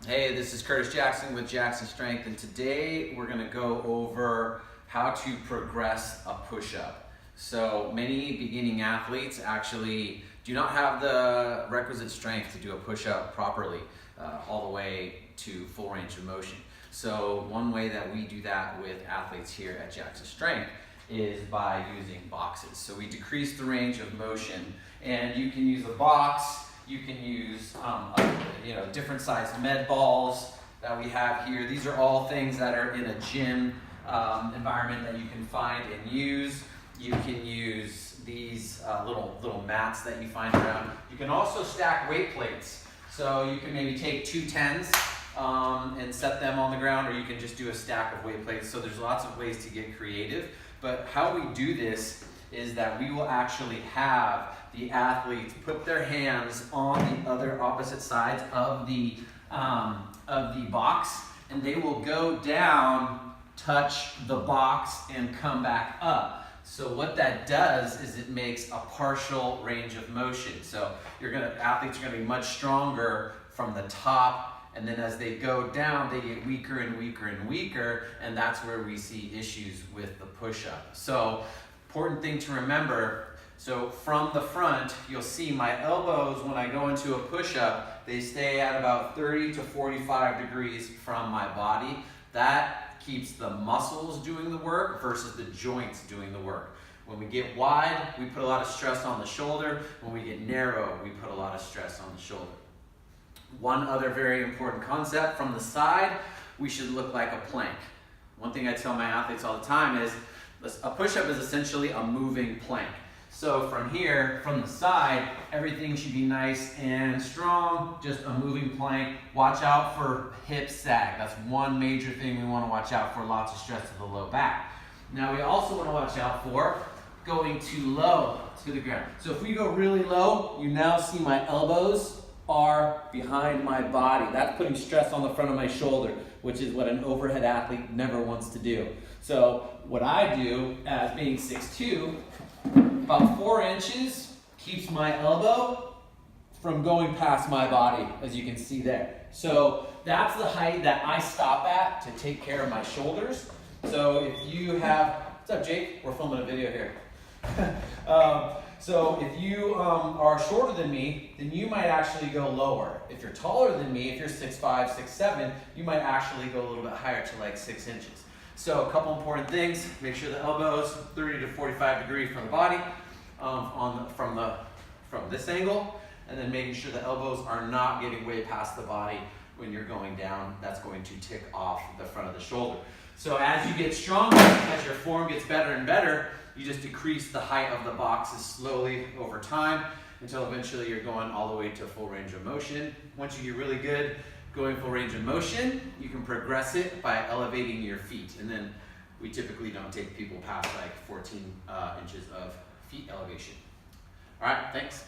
Hey, this is Curtis Jackson with Jackson Strength, and today we're going to go over how to progress a push-up. So many beginning athletes actually do not have the requisite strength to do a push-up properly all the way to full range of motion. So one way that we do that with athletes here at Jackson Strength is by using boxes. So we decrease the range of motion, and you can use a box. You can use different sized med balls that we have here. These are all things that are in a gym environment that you can find and use. You can use these little mats that you find around. You can also stack weight plates. So you can maybe take 2 10s and set them on the ground, or you can just do a stack of weight plates. So there's lots of ways to get creative. But how we do this is that we will actually have the athletes put their hands on the other opposite sides of the box, and they will go down, touch the box, and come back up. So what that does is it makes a partial range of motion. So athletes are gonna be much stronger from the top, and then as they go down, they get weaker and weaker and weaker, and that's where we see issues with the push-up. So important thing to remember, so from the front, you'll see my elbows when I go into a push-up, they stay at about 30 to 45 degrees from my body. That keeps the muscles doing the work versus the joints doing the work. When we get wide, we put a lot of stress on the shoulder. When we get narrow, we put a lot of stress on the shoulder. One other very important concept, from the side, we should look like a plank. One thing I tell my athletes all the time is, a push-up is essentially a moving plank. So from here, from the side, everything should be nice and strong, just a moving plank. Watch out for hip sag. That's one major thing we want to watch out for, lots of stress to the low back. Now we also want to watch out for going too low to the ground. So if we go really low, you now see my elbows are behind my body. That's putting stress on the front of my shoulder, which is what an overhead athlete never wants to do. So what I do, as being 6'2", about 4 inches keeps my elbow from going past my body, as you can see there. So that's the height that I stop at to take care of my shoulders. So if you have, what's up Jake? We're filming a video here. So if you are shorter than me, then you might actually go lower. If you're taller than me, if you're 6'5", 6'7", you might actually go a little bit higher to like 6 inches. So a couple important things: make sure the elbows 30 to 45 degrees from the body, from this angle, and then making sure the elbows are not getting way past the body when you're going down. That's going to tick off the front of the shoulder. So as you get stronger, as your form gets better and better, you just decrease the height of the boxes slowly over time until eventually you're going all the way to full range of motion. Once you get really good going full range of motion, you can progress it by elevating your feet. And then we typically don't take people past like 14 inches of feet elevation. All right, thanks.